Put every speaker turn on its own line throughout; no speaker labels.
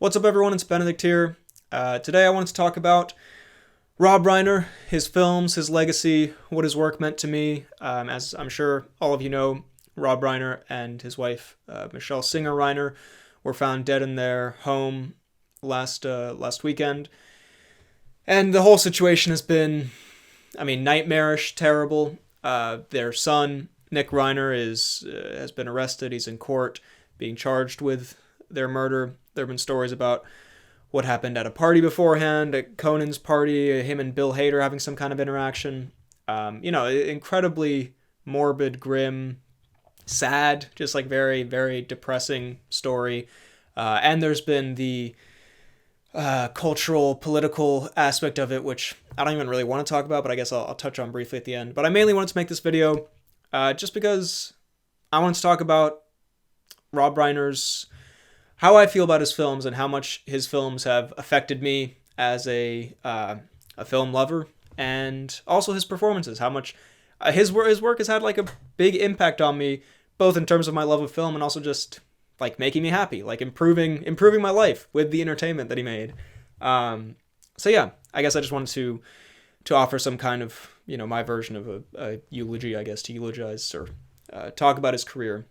What's up, everyone? It's Benedict here. Today I wanted to talk about Rob Reiner, his films, his legacy, what his work meant to me. As I'm sure all of you know, Rob Reiner and his wife, Michelle Singer Reiner, were found dead in their home last weekend. And the whole situation has been, nightmarish, terrible. Their son, Nick Reiner, has been arrested. He's in court being charged with their murder. There have been stories about what happened at a party beforehand, at Conan's party, him and Bill Hader having some kind of interaction. Incredibly morbid, grim, sad, just like very, very depressing story. And there's been the cultural, political aspect of it, which I don't even really want to talk about, but I guess I'll touch on briefly at the end. But I mainly wanted to make this video just because I wanted to talk about Rob Reiner's how I feel about his films and how much his films have affected me as a film lover, and also his performances. How much his work has had like a big impact on me, both in terms of my love of film and also just like making me happy, like improving my life with the entertainment that he made. So yeah, I guess I just wanted to offer some kind of my version of a eulogy, I guess, to eulogize or talk about his career.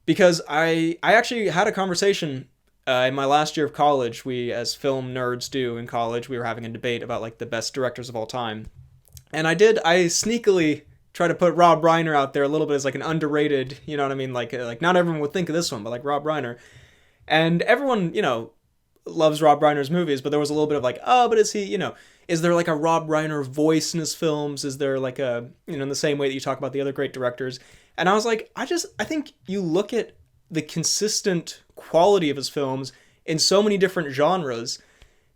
Because I actually had a conversation in my last year of college. We, as film nerds do in college, we were having a debate about like the best directors of all time. And I sneakily try to put Rob Reiner out there a little bit as like an underrated, you know what I mean? Like not everyone would think of this one, but like Rob Reiner. And everyone, loves Rob Reiner's movies, but there was a little bit of like, oh, but is he, is there like a Rob Reiner voice in his films? Is there like a, in the same way that you talk about the other great directors? And I was like, I think you look at the consistent quality of his films in so many different genres.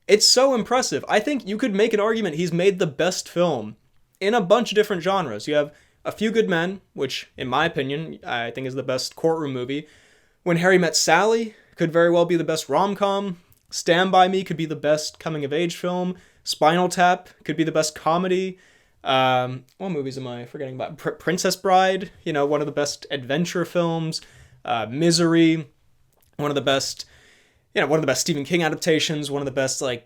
It's so impressive. I think you could make an argument he's made the best film in a bunch of different genres. You have A Few Good Men, which, in my opinion, I think is the best courtroom movie. When Harry Met Sally could very well be the best rom-com. Stand By Me could be the best coming-of-age film. Spinal Tap could be the best comedy. What movies am I forgetting about? Princess Bride, one of the best adventure films. Misery, one of the best Stephen King adaptations, one of the best, I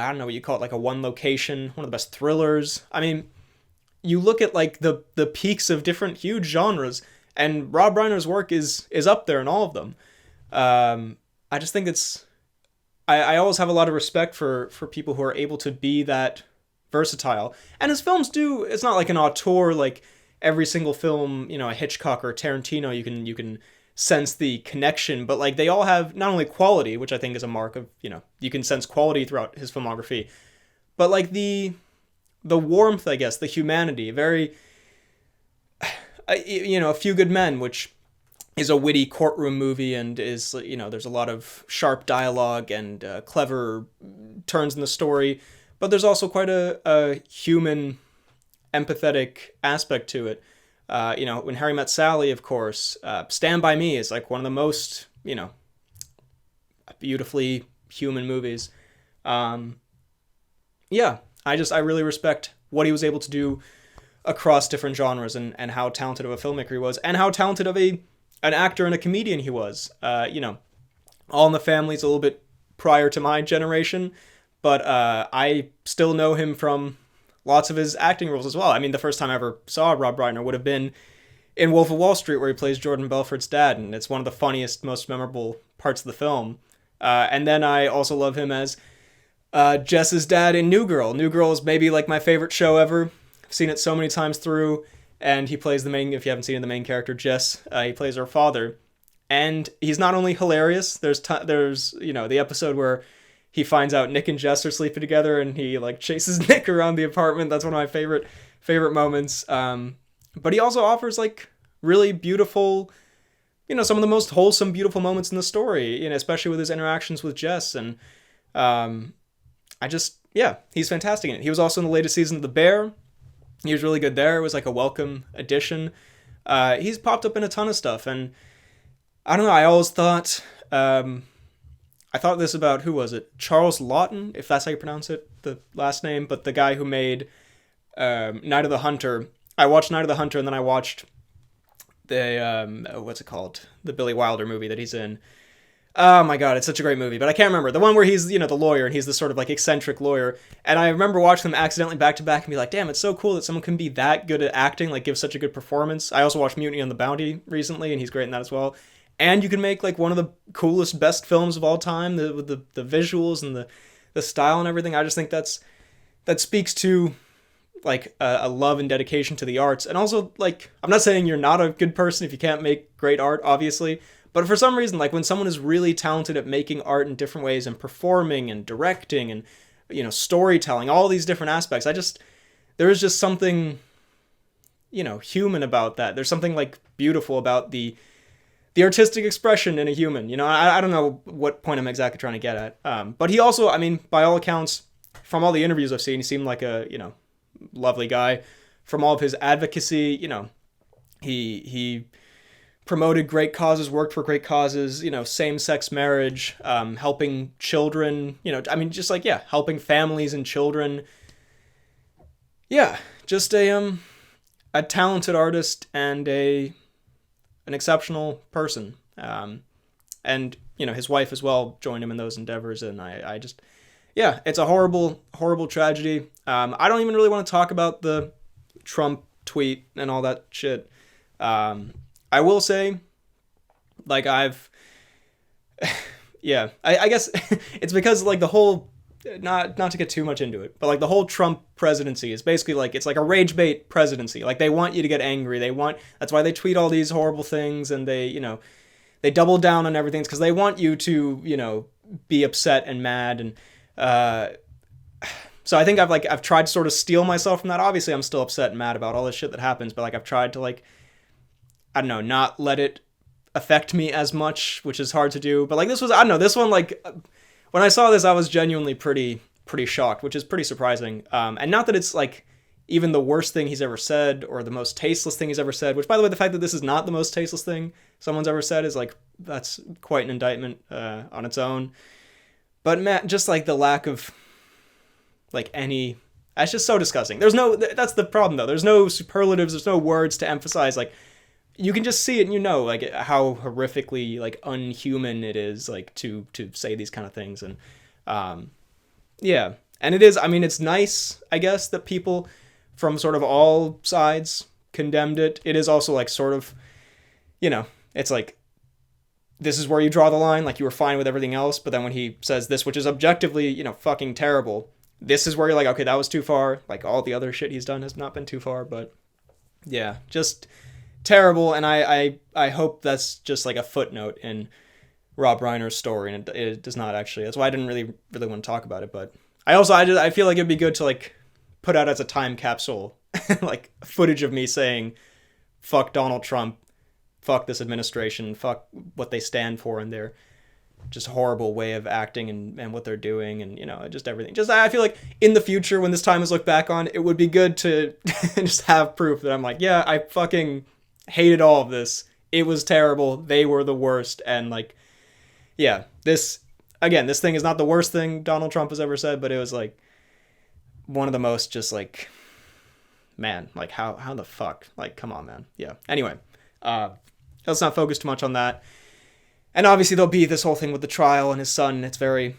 don't know what you call it, like a one location, one of the best thrillers. I mean, you look at like the peaks of different huge genres, and Rob Reiner's work is up there in all of them. I just think I always have a lot of respect for people who are able to be that versatile. And his films do, it's not like an auteur, like every single film, a Hitchcock or Tarantino, you can sense the connection, but like they all have not only quality, which I think is a mark of, you can sense quality throughout his filmography, but like the warmth, I guess, the humanity, very, A Few Good Men, which is a witty courtroom movie and is, there's a lot of sharp dialogue and clever turns in the story, but there's also quite a human, empathetic aspect to it. When Harry Met Sally, of course, Stand By Me is like one of the most, beautifully human movies. I really respect what he was able to do across different genres and how talented of a filmmaker he was and how talented of an actor and a comedian he was. All in the Family is a little bit prior to my generation, but I still know him from lots of his acting roles as well. I mean, the first time I ever saw Rob Reiner would have been in Wolf of Wall Street, where he plays Jordan Belfort's dad, and it's one of the funniest, most memorable parts of the film. And then I also love him as Jess's dad in New Girl. New Girl is maybe like my favorite show ever. I've seen it so many times through, and he plays if you haven't seen it, the main character, Jess, he plays her father. And he's not only hilarious, there's the episode where he finds out Nick and Jess are sleeping together, and he like chases Nick around the apartment. That's one of my favorite moments. But he also offers like really beautiful, some of the most wholesome, beautiful moments in the story, especially with his interactions with Jess. And he's fantastic in it. He was also in the latest season of The Bear. He was really good there. It was like a welcome addition. He's popped up in a ton of stuff, and I don't know. I always thought. I thought this about, who was it? Charles Laughton, if that's how you pronounce it, the last name, but the guy who made Night of the Hunter. I watched Night of the Hunter, and then I watched the, what's it called? The Billy Wilder movie that he's in. Oh my god, it's such a great movie, but I can't remember. The one where he's, the lawyer, and he's this sort of like eccentric lawyer. And I remember watching them accidentally back to back and be like, damn, it's so cool that someone can be that good at acting, like give such a good performance. I also watched Mutiny on the Bounty recently, and he's great in that as well. And you can make like one of the coolest, best films of all time, with the visuals and the style and everything. I just think that speaks to like a love and dedication to the arts. And also, like, I'm not saying you're not a good person if you can't make great art, obviously. But for some reason, like when someone is really talented at making art in different ways and performing and directing and, storytelling, all these different aspects, there is just something, human about that. There's something like beautiful about the artistic expression in a human. I don't know what point I'm exactly trying to get at. But he also, I mean, by all accounts, from all the interviews I've seen, he seemed like a, lovely guy. From all of his advocacy, he promoted great causes, worked for great causes, same-sex marriage, helping children, just like, yeah, helping families and children. Yeah, just a talented artist and an exceptional person. And, his wife as well joined him in those endeavors, and I just, yeah, it's a horrible, horrible tragedy. I don't even really want to talk about the Trump tweet and all that shit. I will say, like, yeah, I guess it's because, like, the whole, not to get too much into it, but, like, the whole Trump presidency is basically, like, it's like a rage bait presidency. Like, they want you to get angry. That's why they tweet all these horrible things, and they double down on everything, because they want you to, be upset and mad, and, so I think I've tried to sort of steal myself from that. Obviously, I'm still upset and mad about all this shit that happens, but, like, I've tried to, like, I don't know, not let it affect me as much, which is hard to do. But, like, this one, like, when I saw this, I was genuinely pretty shocked, which is pretty surprising. And not that it's, like, even the worst thing he's ever said or the most tasteless thing he's ever said, which, by the way, the fact that this is not the most tasteless thing someone's ever said is, like, that's quite an indictment on its own. But, man, just, like, the lack of, like, that's just so disgusting. That's the problem, though. There's no superlatives, there's no words to emphasize, like, you can just see it and like, how horrifically, like, unhuman it is, like, to say these kind of things. And, yeah. And it is, I mean, it's nice, I guess, that people from sort of all sides condemned it. It is also, like, sort of, it's like, this is where you draw the line, like, you were fine with everything else, but then when he says this, which is objectively, fucking terrible, this is where you're like, okay, that was too far. Like, all the other shit he's done has not been too far, but, yeah, just terrible. And I hope that's just like a footnote in Rob Reiner's story, and it does not actually. That's why I didn't really want to talk about it. But I feel like it'd be good to, like, put out as a time capsule like footage of me saying fuck Donald Trump, fuck this administration, fuck what they stand for and their just horrible way of acting and what they're doing, and just everything. Just, I feel like in the future, when this time is looked back on, it would be good to just have proof that I'm like, yeah, I fucking hated all of this. It was terrible. They were the worst. And, like, yeah, this thing is not the worst thing Donald Trump has ever said, but it was, like, one of the most just, like, man, like, how the fuck? Like, come on, man. Yeah. Anyway, let's not focus too much on that. And obviously there'll be this whole thing with the trial and his son. It's very,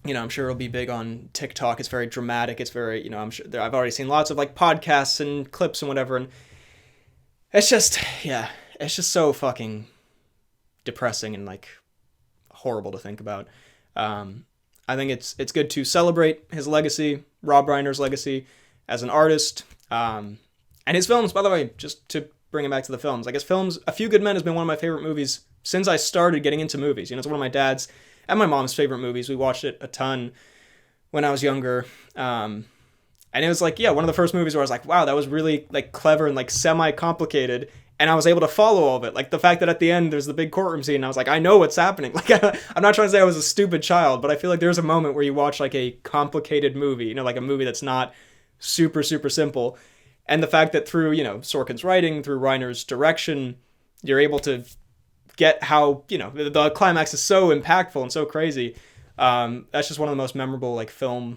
I'm sure it'll be big on TikTok. It's very dramatic. It's very, I'm sure I've already seen lots of, like, podcasts and clips and whatever, and it's just, yeah, it's just so fucking depressing and, like, horrible to think about. I think it's good to celebrate his legacy, Rob Reiner's legacy as an artist, and his films, by the way, just to bring it back to the films. I guess A Few Good Men has been one of my favorite movies since I started getting into movies. It's one of my dad's and my mom's favorite movies. We watched it a ton when I was younger. And it was, like, yeah, one of the first movies where I was like, wow, that was really, like, clever and, like, semi-complicated. And I was able to follow all of it. Like, the fact that at the end there's the big courtroom scene, and I was like, I know what's happening. Like, I'm not trying to say I was a stupid child, but I feel like there's a moment where you watch, like, a complicated movie, like a movie that's not super, super simple. And the fact that through, Sorkin's writing, through Reiner's direction, you're able to get how, the climax is so impactful and so crazy. That's just one of the most memorable, like, film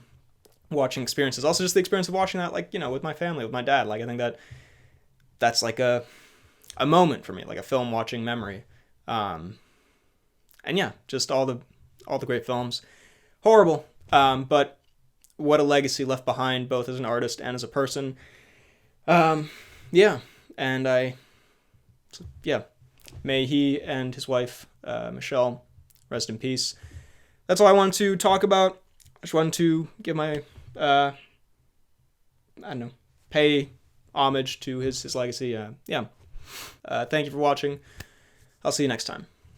watching experiences. Also just the experience of watching that, like, with my family, with my dad. Like, I think that's like a moment for me, like a film watching memory. And yeah, just all the great films. Horrible, but what a legacy left behind, both as an artist and as a person. Yeah, and yeah, may he and his wife, Michelle, rest in peace. That's all I wanted to talk about. I just wanted to give my, I don't know, pay homage to his legacy. Yeah. Thank you for watching. I'll see you next time.